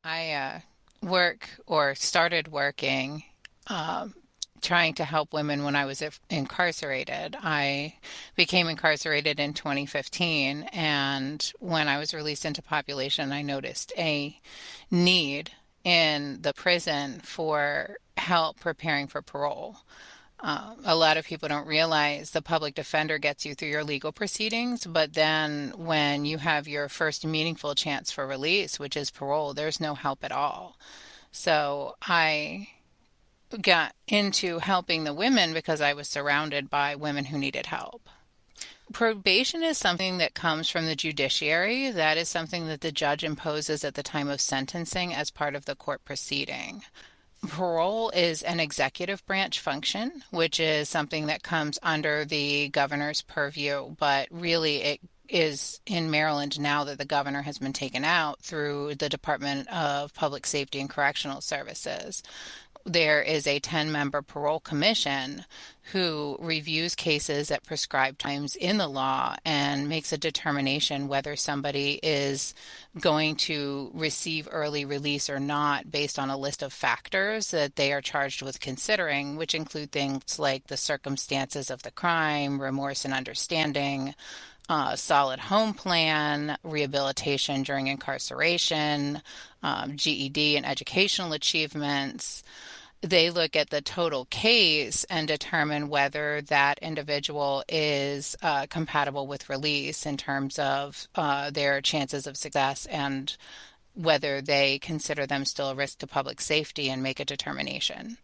I work or started working um, trying to help women when I was incarcerated. I became incarcerated in 2015, and when I was released into population, I noticed a need in the prison for help preparing for parole. A lot of people don't realize the public defender gets you through your legal proceedings, but then when you have your first meaningful chance for release, which is parole, there's no help at all. So I got into helping the women because I was surrounded by women who needed help. Probation is something that comes from the judiciary. That is something that the judge imposes at the time of sentencing as part of the court proceeding. Parole is an executive branch function, which is something that comes under the governor's purview, but really it is in Maryland now that the governor has been taken out through the Department of Public Safety and Correctional Services. There is a 10-member parole commission who reviews cases at prescribed times in the law and makes a determination whether somebody is going to receive early release or not based on a list of factors that they are charged with considering, which include things like the circumstances of the crime, remorse and understanding, solid home plan, rehabilitation during incarceration, GED and educational achievements. They look at the total case and determine whether that individual is compatible with release in terms of their chances of success and whether they consider them still a risk to public safety and make a determination.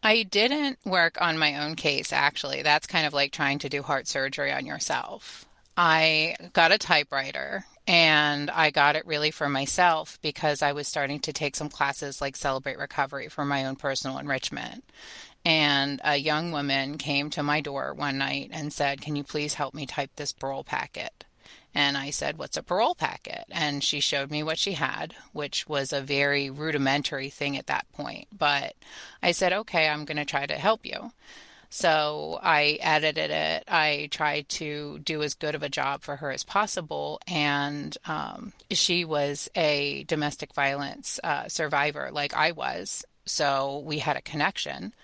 I didn't work on my own case, actually. That's kind of like trying to do heart surgery on yourself. I got a typewriter and I got it really for myself because I was starting to take some classes like Celebrate Recovery for my own personal enrichment. And a young woman came to my door one night and said, "Can you please help me type this parole packet?" And I said, "What's a parole packet?" And she showed me what she had, which was a very rudimentary thing at that point. But I said, "Okay, I'm going to try to help you." So I edited it. I tried to do as good of a job for her as possible. And she was a domestic violence survivor like I was. So we had a connection.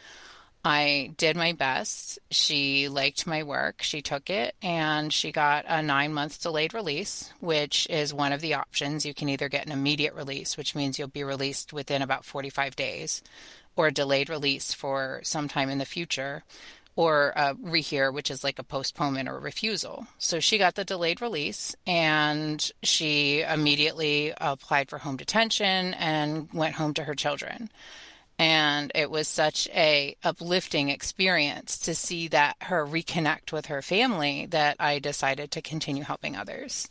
I did my best. She liked my work. She took it and she got a 9 month delayed release, which is one of the options. You can either get an immediate release, which means you'll be released within about 45 days, or a delayed release for some time in the future, or a rehear, which is like a postponement or a refusal. So she got the delayed release and she immediately applied for home detention and went home to her children. And it was such a uplifting experience to see that her reconnect with her family that I decided to continue helping others.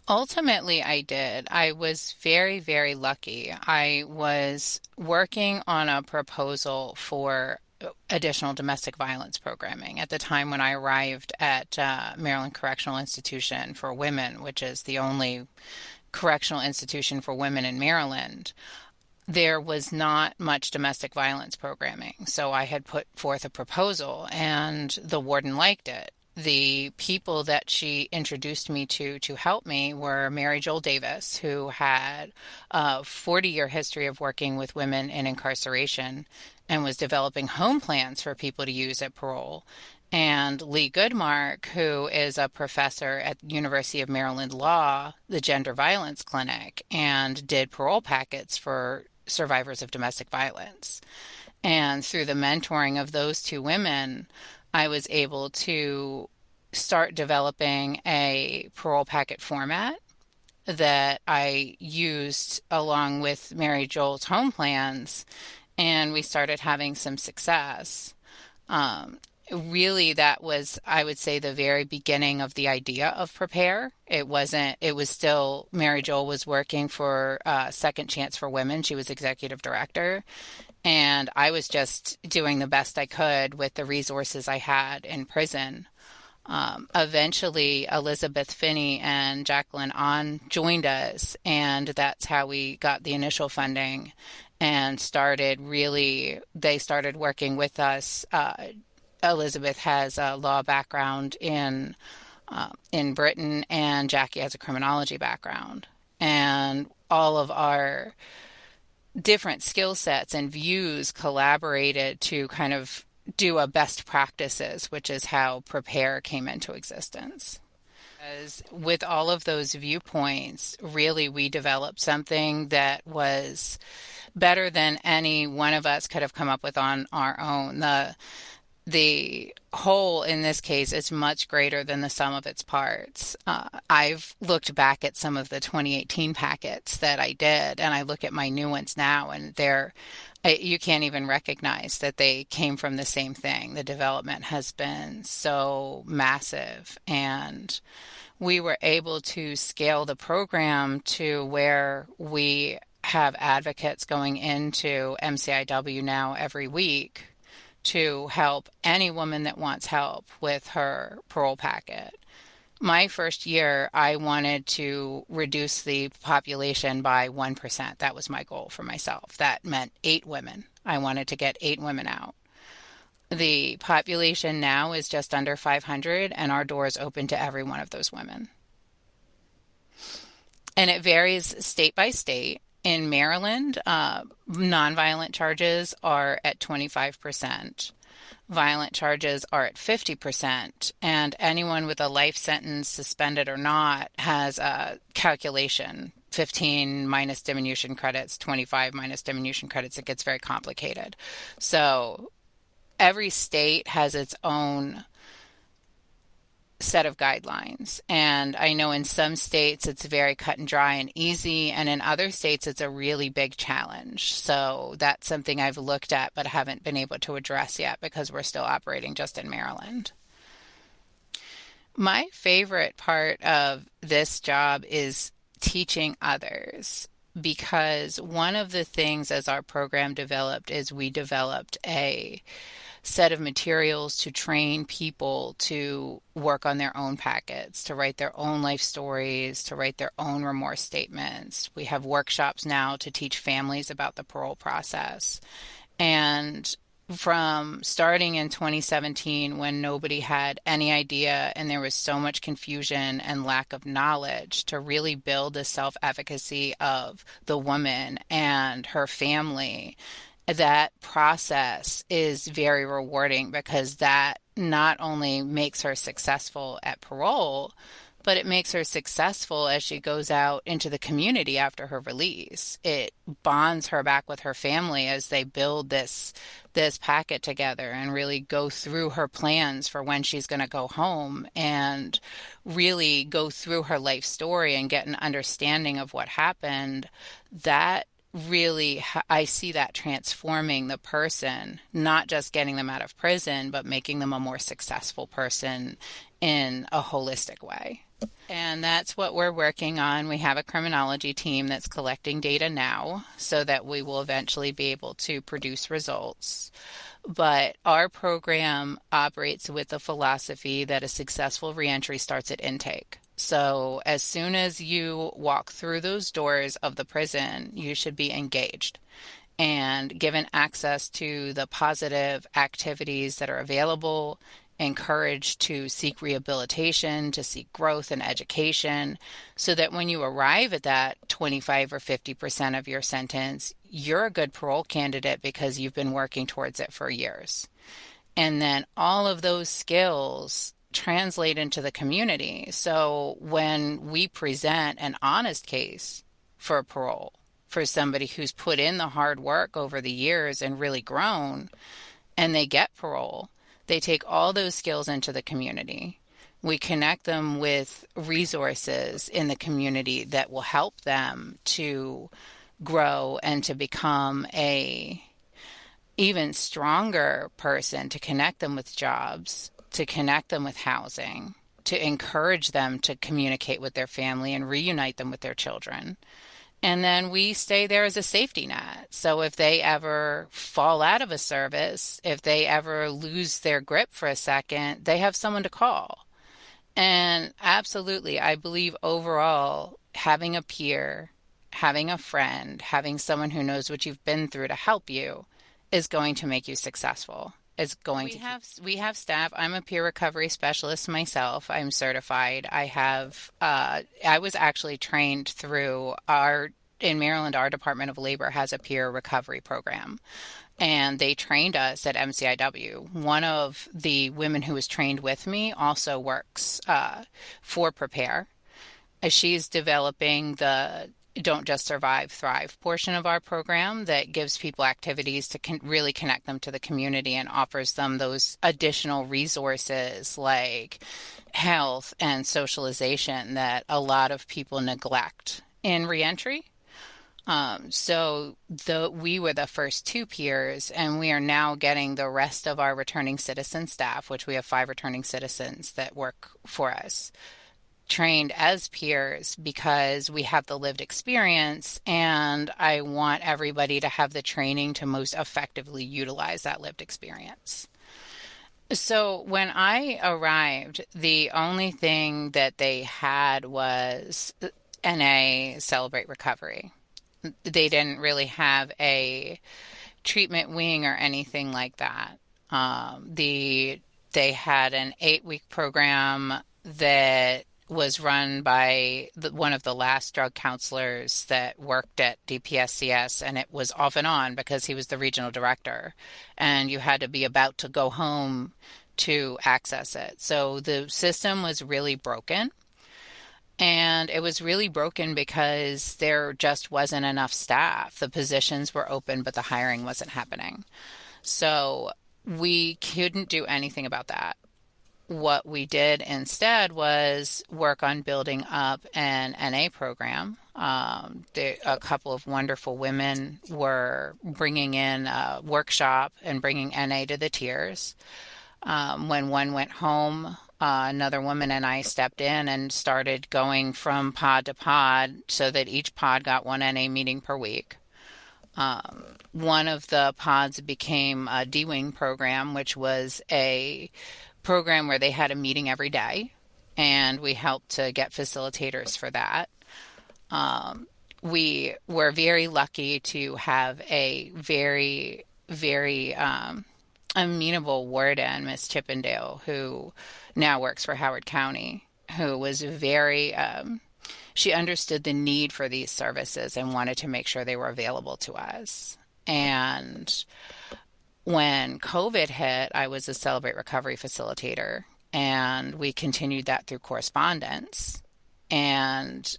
Ultimately, I did. I was very, very lucky. I was working on a proposal for additional domestic violence programming at the time when I arrived at Maryland Correctional Institution for Women, which is the only correctional institution for women in Maryland. There was not much domestic violence programming. So I had put forth a proposal and the warden liked it. The people that she introduced me to help me were Mary Joel Davis, who had a 40-year history of working with women in incarceration and was developing home plans for people to use at parole, and Lee Goodmark, who is a professor at the University of Maryland Law, the Gender Violence Clinic, and did parole packets for survivors of domestic violence. And through the mentoring of those two women, I was able to start developing a parole packet format that I used along with Mary Joel's home plans, and we started having some success. Really, that was, I would say, the very beginning of the idea of Prepare. It was still, Mary Joel was working for Second Chance for Women. She was executive director. And I was just doing the best I could with the resources I had in prison. Eventually, Elizabeth Finney and Jacqueline On joined us, and that's how we got the initial funding and they started working with us. Elizabeth has a law background in Britain, and Jackie has a criminology background. and all of our different skill sets and views collaborated to kind of do a best practices, which is how Prepare came into existence. As with all of those viewpoints, really we developed something that was better than any one of us could have come up with on our own. The whole in this case is much greater than the sum of its parts. I've looked back at some of the 2018 packets that I did, and I look at my new ones now, and you can't even recognize that they came from the same thing. The development has been so massive, and we were able to scale the program to where we have advocates going into MCIW now every week to help any woman that wants help with her parole packet. My first year, I wanted to reduce the population by 1%. That was my goal for myself. That meant 8 women. I wanted to get 8 women out. The population now is just under 500, and our doors open to every one of those women. And it varies state by state. In Maryland, nonviolent charges are at 25%. Violent charges are at 50%. And anyone with a life sentence, suspended or not, has a calculation. 15 minus diminution credits, 25 minus diminution credits. It gets very complicated. So every state has its own set of guidelines. And I know in some states it's very cut and dry and easy, and in other states it's a really big challenge. So that's something I've looked at but haven't been able to address yet because we're still operating just in Maryland. My favorite part of this job is teaching others, because one of the things as our program developed is we developed a set of materials to train people to work on their own packets, to write their own life stories, to write their own remorse statements. We have workshops now to teach families about the parole process. And from starting in 2017, when nobody had any idea and there was so much confusion and lack of knowledge, to really build the self-efficacy of the woman and her family, that process is very rewarding, because that not only makes her successful at parole, but it makes her successful as she goes out into the community after her release. It bonds her back with her family as they build this packet together and really go through her plans for when she's going to go home, and really go through her life story and get an understanding of what happened. That really, I see that transforming the person, not just getting them out of prison, but making them a more successful person in a holistic way. And that's what we're working on. We have a criminology team that's collecting data now so that we will eventually be able to produce results. But our program operates with the philosophy that a successful reentry starts at intake. So as soon as you walk through those doors of the prison, you should be engaged and given access to the positive activities that are available, encouraged to seek rehabilitation, to seek growth and education, so that when you arrive at that 25 or 50% of your sentence, you're a good parole candidate because you've been working towards it for years. And then all of those skills translate into the community. So when we present an honest case for parole for somebody who's put in the hard work over the years and really grown, and they get parole, they take all those skills into the community. We connect them with resources in the community that will help them to grow and to become a even stronger person, to connect them with jobs, to connect them with housing, to encourage them to communicate with their family and reunite them with their children. And then we stay there as a safety net. So if they ever fall out of a service, if they ever lose their grip for a second, they have someone to call. And absolutely, I believe overall, having a peer, having a friend, having someone who knows what you've been through to help you is going to make you successful. is going to keep. We have staff. I'm a peer recovery specialist myself. I'm certified. I was actually trained through in Maryland, our Department of Labor has a peer recovery program, and they trained us at MCIW. One of the women who was trained with me also works for Prepare. She's developing the Don't Just Survive, Thrive portion of our program that gives people activities to really connect them to the community and offers them those additional resources like health and socialization that a lot of people neglect in reentry. We were the first two peers, and we are now getting the rest of our returning citizen staff, which we have 5 returning citizens that work for us, trained as peers because we have the lived experience, and I want everybody to have the training to most effectively utilize that lived experience. So when I arrived, the only thing that they had was NA Celebrate Recovery. They didn't really have a treatment wing or anything like that. They had an 8-week program that was run by one of the last drug counselors that worked at DPSCS, and it was off and on because he was the regional director, and you had to be about to go home to access it. So the system was really broken. And it was really broken because there just wasn't enough staff. The positions were open, but the hiring wasn't happening. So we couldn't do anything about that. What we did instead was work on building up an NA program. A couple of wonderful women were bringing in a workshop and bringing NA to the tiers. When one went home, another woman and I stepped in and started going from pod to pod so that each pod got one NA meeting per week. One of the pods became a D-Wing program, which was a program where they had a meeting every day, and we helped to get facilitators for that. We were very lucky to have a very, very amenable warden, Miss Chippendale, who now works for Howard County, who was very, she understood the need for these services and wanted to make sure they were available to us. And when COVID hit, I was a Celebrate Recovery facilitator, and we continued that through correspondence. And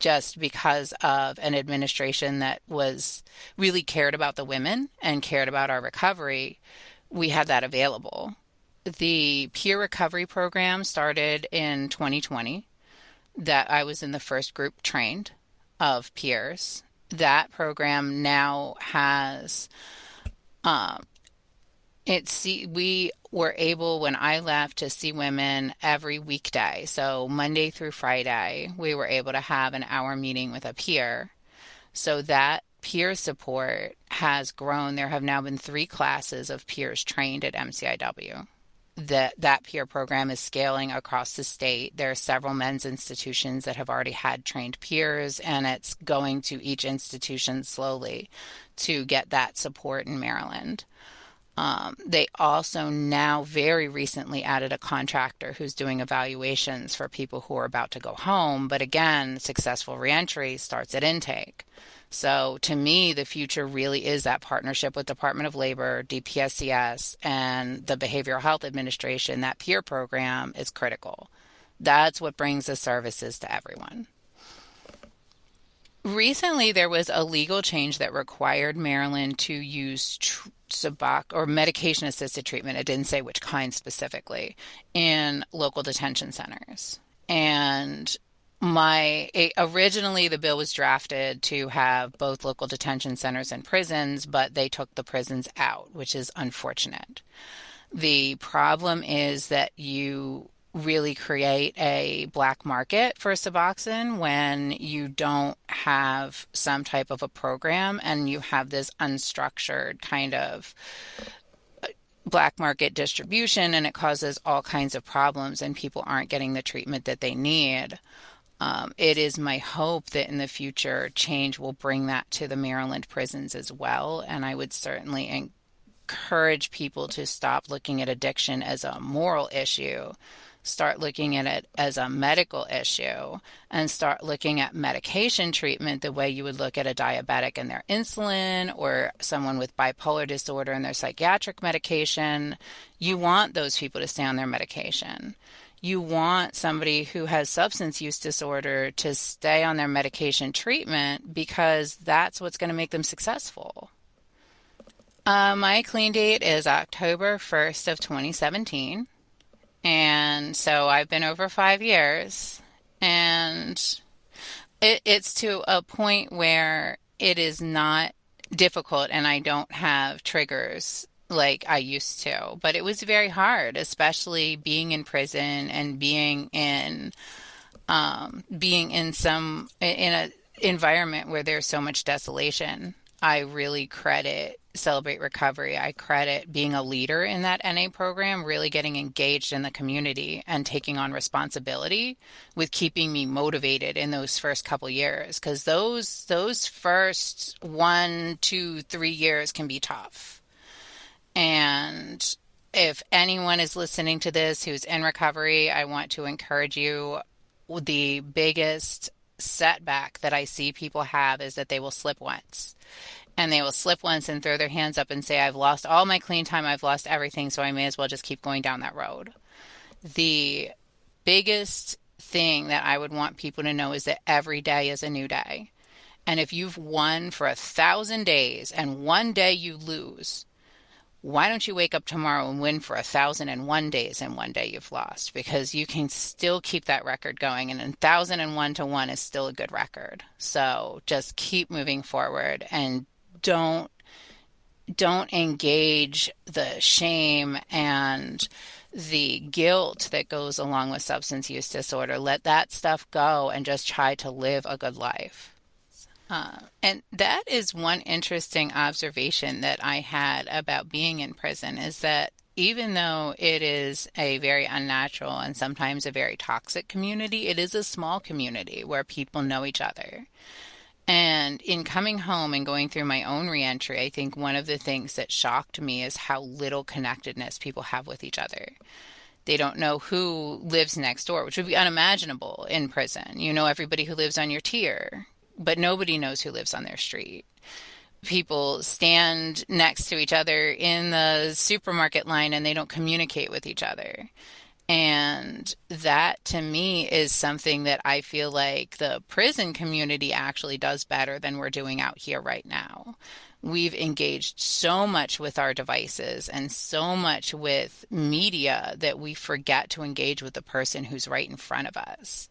just because of an administration that was really cared about the women and cared about our recovery, we had that available. The peer recovery program started in 2020, that I was in the first group trained of peers. That program now has we were able, when I left, to see women every weekday. So Monday through Friday, we were able to have an hour meeting with a peer. So that peer support has grown. There have now been 3 classes of peers trained at MCIW. That peer program is scaling across the state. There are several men's institutions that have already had trained peers, and it's going to each institution slowly to get that support in Maryland. They also now very recently added a contractor who's doing evaluations for people who are about to go home. But again, successful reentry starts at intake. So to me, the future really is that partnership with Department of Labor, DPSCS, and the Behavioral Health Administration. That peer program is critical. That's what brings the services to everyone. Recently, there was a legal change that required Maryland to use Suboc or medication-assisted treatment. It didn't say which kind specifically in local detention centers. And originally the bill was drafted to have both local detention centers and prisons, but they took the prisons out, which is unfortunate. The problem is that you really create a black market for Suboxone when you don't have some type of a program and you have this unstructured kind of black market distribution, and it causes all kinds of problems and people aren't getting the treatment that they need. It is my hope that in the future change will bring that to the Maryland prisons as well, and I would certainly encourage people to stop looking at addiction as a moral issue, start looking at it as a medical issue, and start looking at medication treatment the way you would look at a diabetic and their insulin, or someone with bipolar disorder and their psychiatric medication. You want those people to stay on their medication. You want somebody who has substance use disorder to stay on their medication treatment because that's what's going to make them successful. My clean date is October 1st of 2017. And so I've been over 5 years, and it's to a point where it is not difficult and I don't have triggers like I used to. But it was very hard, especially being in prison and being in a environment where there's so much desolation. I really credit Celebrate Recovery. I credit being a leader in that NA program, really getting engaged in the community and taking on responsibility with keeping me motivated in those first couple years, because those first 1, 2, 3 years can be tough. And if anyone is listening to this who's in recovery, I want to encourage you. The biggest setback that I see people have is that they will slip once. And they will slip once and throw their hands up and say, I've lost all my clean time, I've lost everything, so I may as well just keep going down that road. The biggest thing that I would want people to know is that every day is a new day. And if you've won for 1,000 days and one day you lose, why don't you wake up tomorrow and win for 1,001 days and one day you've lost? Because you can still keep that record going, and 1,001 to 1 is still a good record. So just keep moving forward, and don't engage the shame and the guilt that goes along with substance use disorder. Let that stuff go and just try to live a good life. And that is one interesting observation that I had about being in prison, is that even though it is a very unnatural and sometimes a very toxic community, it is a small community where people know each other. And in coming home and going through my own reentry, I think one of the things that shocked me is how little connectedness people have with each other. They don't know who lives next door, which would be unimaginable in prison. You know everybody who lives on your tier, but nobody knows who lives on their street. People stand next to each other in the supermarket line and they don't communicate with each other. And that, to me, is something that I feel like the prison community actually does better than we're doing out here right now. We've engaged so much with our devices and so much with media that we forget to engage with the person who's right in front of us.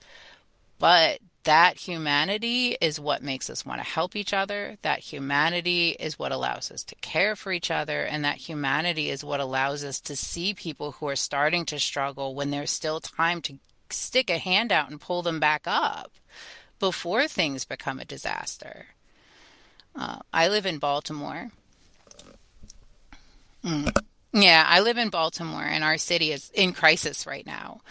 But that humanity is what makes us want to help each other. That humanity is what allows us to care for each other. And that humanity is what allows us to see people who are starting to struggle when there's still time to stick a hand out and pull them back up before things become a disaster. I live in Baltimore. Yeah, I live in Baltimore, and our city is in crisis right now.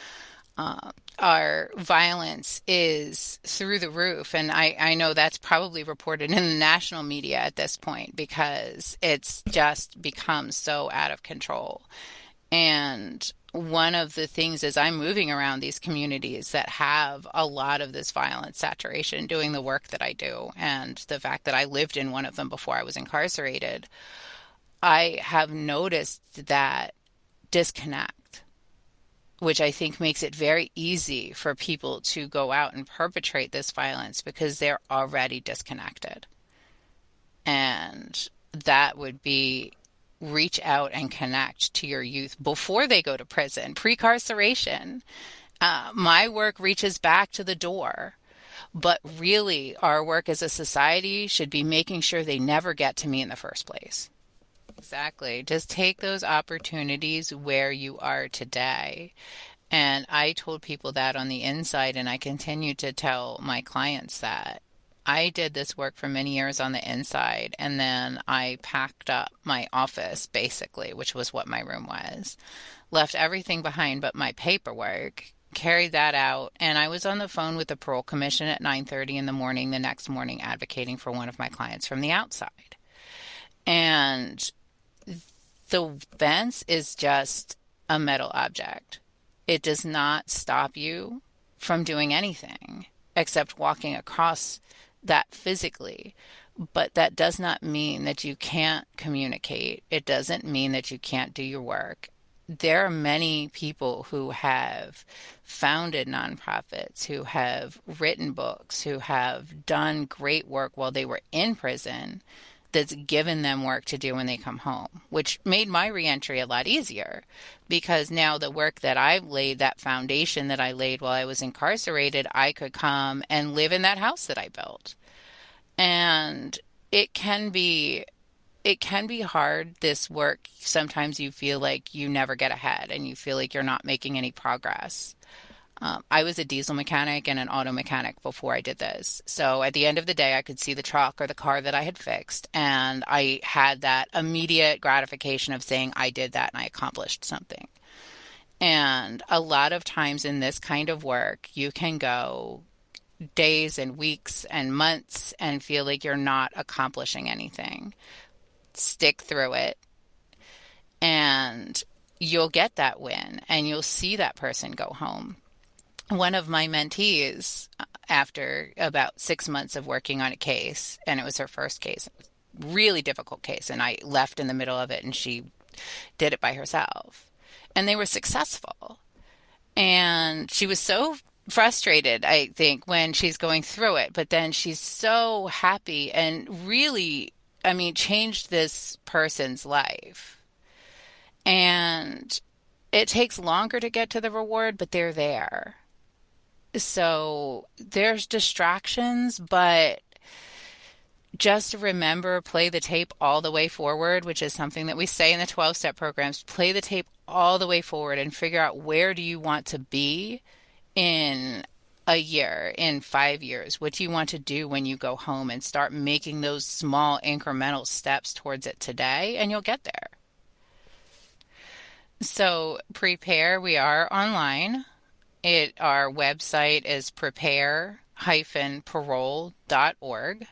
Our violence is through the roof, and I know that's probably reported in the national media at this point because it's just become so out of control. And one of the things is I'm moving around these communities that have a lot of this violence saturation, doing the work that I do, and the fact that I lived in one of them before I was incarcerated, I have noticed that disconnect, which I think makes it very easy for people to go out and perpetrate this violence because they're already disconnected. And that would be reach out and connect to your youth before they go to prison, pre-carceration. My work reaches back to the door, but really our work as a society should be making sure they never get to me in the first place. Exactly. Just take those opportunities where you are today. And I told people that on the inside, and I continue to tell my clients that. I did this work for many years on the inside, and then I packed up my office, basically, which was what my room was, left everything behind but my paperwork, carried that out, and I was on the phone with the parole commission at 9:30 in the morning the next morning advocating for one of my clients from the outside. And The fence is just a metal object. It does not stop you from doing anything except walking across that physically. But that does not mean that you can't communicate. It doesn't mean that you can't do your work. There are many people who have founded nonprofits, who have written books, who have done great work while they were in prison that's given them work to do when they come home, which made my reentry a lot easier because now the work that I've laid, that foundation that I laid while I was incarcerated, I could come and live in that house that I built. And it can be it can be hard, this work. Sometimes you feel like you never get ahead and you feel like you're not making any progress. I was a diesel mechanic and an auto mechanic before I did this. So at the end of the day, I could see the truck or the car that I had fixed, and I had that immediate gratification of saying I did that and I accomplished something. And a lot of times in this kind of work, you can go days and weeks and months and feel like you're not accomplishing anything. Stick through it, and you'll get that win and you'll see that person go home. One of my mentees, after about 6 months of working on a case, and it was her first case, really difficult case, and I left in the middle of it and she did it by herself. And they were successful. And she was so frustrated, I think, when she's going through it, but then she's so happy and really, I mean, changed this person's life. And it takes longer to get to the reward, but they're there. So there's distractions, but just remember, play the tape all the way forward, which is something that we say in the 12-step programs. Play the tape all the way forward and figure out where do you want to be in a year, in 5 years. What do you want to do when you go home, and start making those small incremental steps towards it today, and you'll get there. So prepare, we are online. Our website is prepare-parole.org.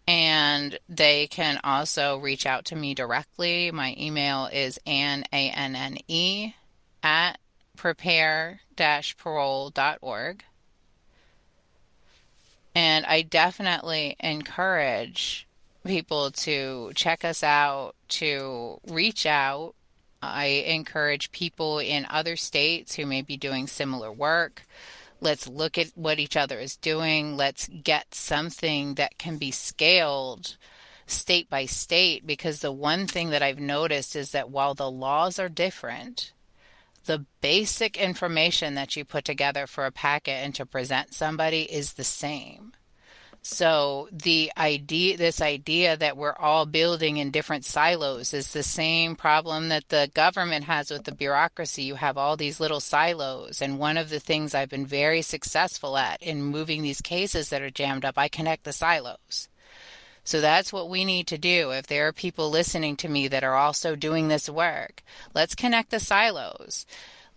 And they can also reach out to me directly. My email is Anne, ANNE, at prepare-parole.org. And I definitely encourage people to check us out, to reach out. I encourage people in other states who may be doing similar work. Let's look at what each other is doing. Let's get something that can be scaled state by state, because the one thing that I've noticed is that while the laws are different, the basic information that you put together for a packet and to present somebody is the same. So this idea that we're all building in different silos is the same problem that the government has with the bureaucracy. You have all these little silos. And one of the things I've been very successful at in moving these cases that are jammed up, I connect the silos. So that's what we need to do. If there are people listening to me that are also doing this work, let's connect the silos.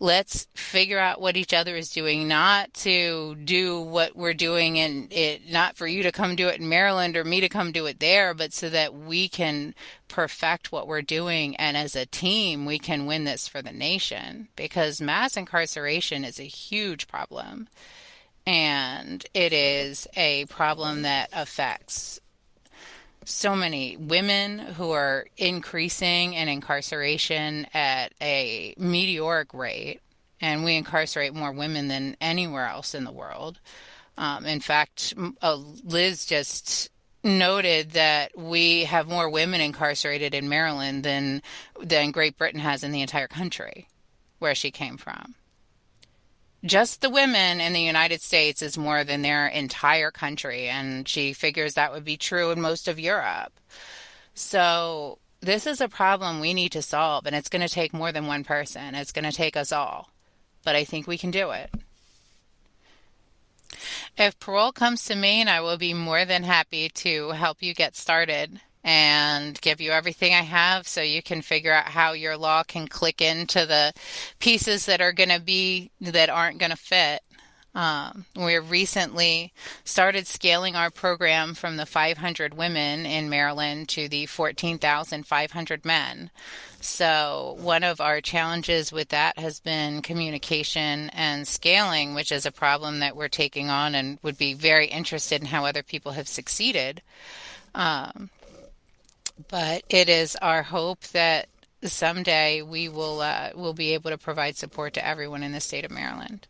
Let's figure out what each other is doing, not to do what we're doing, and it not for you to come do it in Maryland or me to come do it there, but so that we can perfect what we're doing, and as a team we can win this for the nation, because mass incarceration is a huge problem, and it is a problem that affects so many women who are increasing in incarceration at a meteoric rate, and we incarcerate more women than anywhere else in the world. In fact, Liz just noted that we have more women incarcerated in Maryland than Great Britain has in the entire country where she came from. Just the women in the United States is more than their entire country, and she figures that would be true in most of Europe. So this is a problem we need to solve, and it's going to take more than one person. It's going to take us all, but I think we can do it. If parole comes to Maine, I will be more than happy to help you get started and give you everything I have so you can figure out how your law can click into the pieces that aren't going to fit. We recently started scaling our program from the 500 women in Maryland to the 14,500 men. So, one of our challenges with that has been communication and scaling, which is a problem that we're taking on and would be very interested in how other people have succeeded. Um, but it is our hope that someday we will be able to provide support to everyone in the state of Maryland.